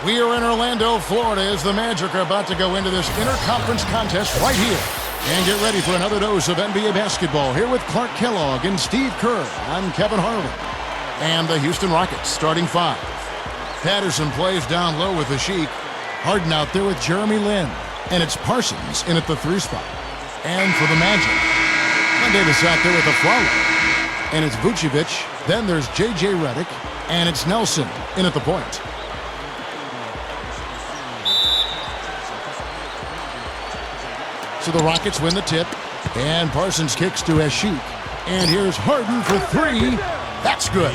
We are in Orlando, Florida, as the Magic are about to go into this interconference contest right here. And get ready for another dose of NBA basketball here with Clark Kellogg and Steve Kerr. I'm Kevin Harlan. And the Houston Rockets starting five. Patterson plays down low with the Sheik. Harden out there with Jeremy Lin. And it's Parsons in at the 3 spot. And for the Magic, Davis out there with a follow. And it's Vucevic. Then there's J.J. Redick. And it's Nelson in at the point. So the Rockets win the tip. And Parsons kicks to Ashik. And here's Harden for 3. That's good.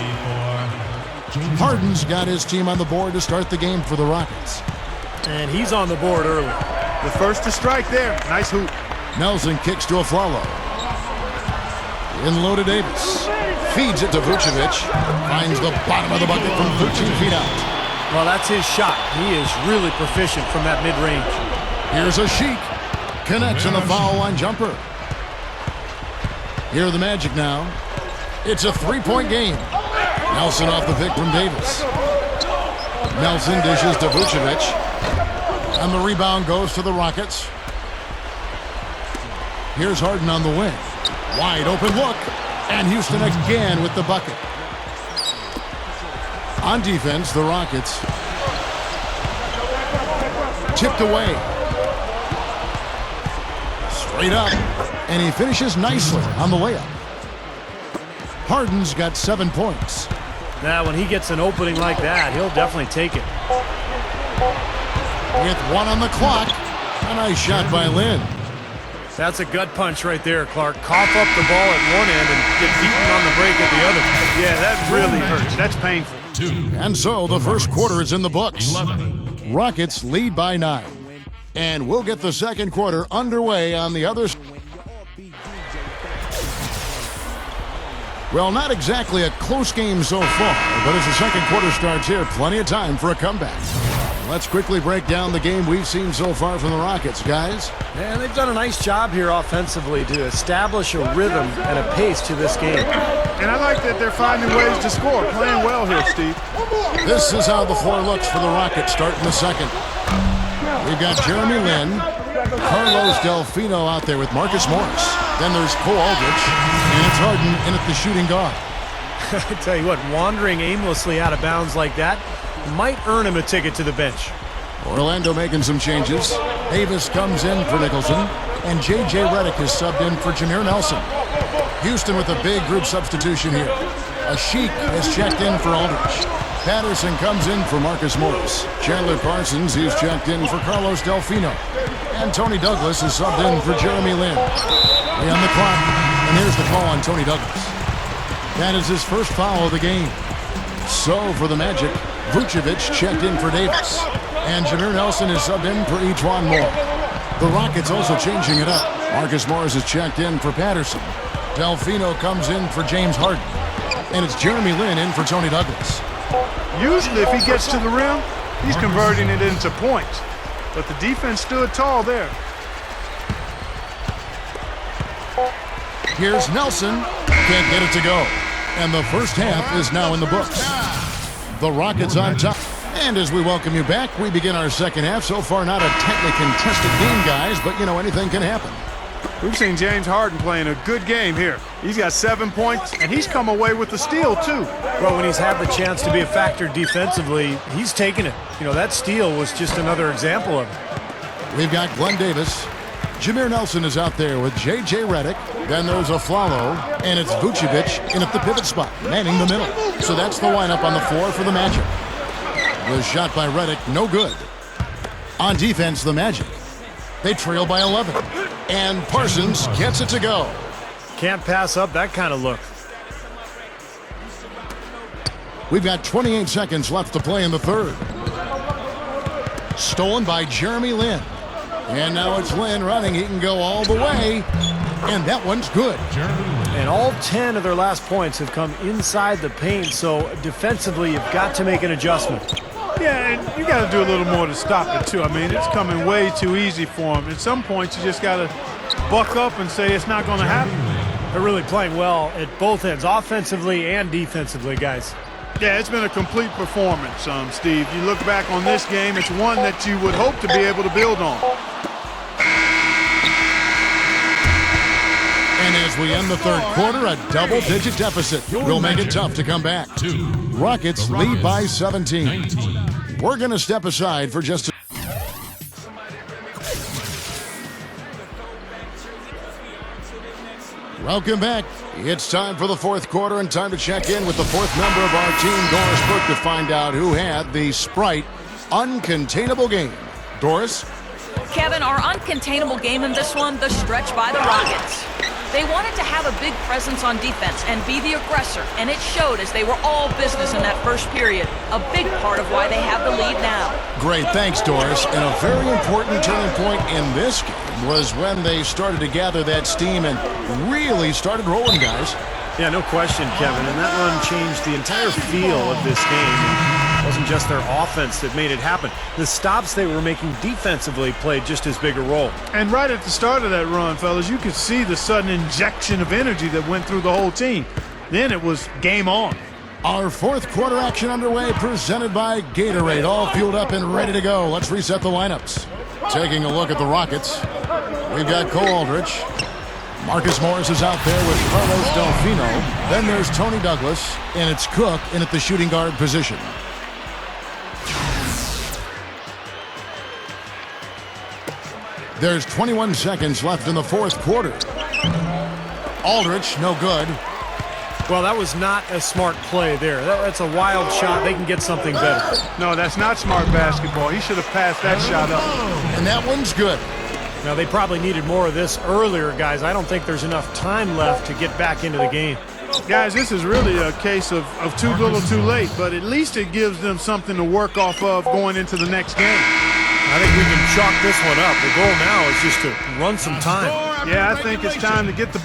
Harden's got his team on the board to start the game for the Rockets. And he's on the board early. The first to strike there. Nice hoop. Nelson kicks to Aflalo. In low to Davis. Feeds it to Vucevic. Finds the bottom of the bucket from 13 feet out. Well, that's his shot. He is really proficient from that mid-range. Here's Ashik. Connects on the foul line jumper. Here are the Magic now. It's a 3-point game. Nelson off the pick from Davis. Nelson dishes to Vucevic. And the rebound goes to the Rockets. Here's Harden on the wing. Wide open look. And Houston again with the bucket. On defense, the Rockets. Tipped away. Straight up. And he finishes nicely on the layup. Harden's got 7 points. Now, when he gets an opening like that, he'll definitely take it. With 1 on the clock. A nice shot by Lin. That's a gut punch right there, Clark. Cough up the ball at one end and get beaten on the break at the other. Yeah, that really hurts. That's painful. And so the first quarter is in the books. Rockets lead by 9. And we'll get the second quarter underway on the other side. Well, not exactly a close game so far, but as the second quarter starts here, plenty of time for a comeback. Let's quickly break down the game we've seen so far from the Rockets, guys. And they've done a nice job here offensively to establish a rhythm and a pace to this game. And I like that they're finding ways to score. Playing well here, Steve. This is how the floor looks for the Rockets starting the second. We've got Jeremy Lin, Carlos Delfino out there with Marcus Morris. Then there's Cole Aldrich, and it's Harden in at the shooting guard. I tell you what, wandering aimlessly out of bounds like that might earn him a ticket to the bench. Orlando making some changes. Davis comes in for Nicholson, and J.J. Redick is subbed in for Jameer Nelson. Houston with a big group substitution here. Ashik has checked in for Aldrich. Patterson comes in for Marcus Morris. Chandler Parsons, he's checked in for Carlos Delfino. And Tony Douglas is subbed in for Jeremy Lin. On the clock, and here's the call on Tony Douglas. That is his first foul of the game. So for the Magic, Vucevic checked in for Davis. And Jameer Nelson is subbed in for E'Twaun Moore. The Rockets also changing it up. Marcus Morris is checked in for Patterson. Delfino comes in for James Harden. And it's Jeremy Lin in for Tony Douglas. Usually if he gets to the rim, he's converting it into points. But the defense stood tall there. Here's Nelson. Can't get it to go. And the first half is now in the books. The Rockets on top. And as we welcome you back, we begin our second half. So far, not a tightly contested game, guys, but, you know, anything can happen. We've seen James Harden playing a good game here. He's got 7 points, and he's come away with the steal, too. Well, when he's had the chance to be a factor defensively, he's taken it. You know, that steal was just another example of it. We've got Glenn Davis. Jameer Nelson is out there with J.J. Redick. Then there's Aflalo, and it's Vucevic in at the pivot spot, manning the middle. So that's the lineup on the floor for the Magic. The shot by Redick, no good. On defense, the Magic. They trail by 11. And Parsons gets it to go. Can't pass up that kind of look. We've got 28 seconds left to play in the third. Stolen by Jeremy Lin. And now it's Lin running. He can go all the way. And that one's good. And all 10 of their last points have come inside the paint, so defensively you've got to make an adjustment. Yeah, and you got to do a little more to stop it, too. I mean, it's coming way too easy for him. At some points, you just got to buck up and say it's not going to happen. They're really playing well at both ends, offensively and defensively, guys. Yeah, it's been a complete performance, Steve. You look back on this game, it's one that you would hope to be able to build on. And as we end the third quarter, a double-digit deficit will make it tough to come back. Rockets lead by 17. We're going to step aside for just a... Welcome back. It's time for the fourth quarter and time to check in with the fourth member of our team, Doris Burke, to find out who had the Sprite uncontainable game. Doris? Kevin, our uncontainable game in this one, the stretch by the Rockets. They wanted to have a big presence on defense and be the aggressor, and it showed as they were all business in that first period. A big part of why they have the lead now. Great, thanks, Doris. And a very important turning point in this game was when they started to gather that steam and really started rolling, guys. Yeah, no question, Kevin. And that run changed the entire feel of this game. It wasn't just their offense that made it happen. The stops they were making defensively played just as big a role. And right at the start of that run, fellas, you could see the sudden injection of energy that went through the whole team. Then it was game on. Our fourth quarter action underway, presented by Gatorade, all fueled up and ready to go. Let's reset the lineups. Taking a look at the Rockets, we've got Cole Aldrich. Marcus Morris is out there with Carlos Delfino. Then there's Tony Douglas, and it's Cook in at the shooting guard position. There's 21 seconds left in the fourth quarter. Aldrich, no good. Well, that was not a smart play there. That's a wild shot. They can get something better. No, that's not smart basketball. He should have passed that shot up. And that one's good. Now, they probably needed more of this earlier, guys. I don't think there's enough time left to get back into the game. Guys, this is really a case of too little too late, but at least it gives them something to work off of going into the next game. I think we can chalk this one up. The goal now is just to run some time. Yeah, I think it's time to get the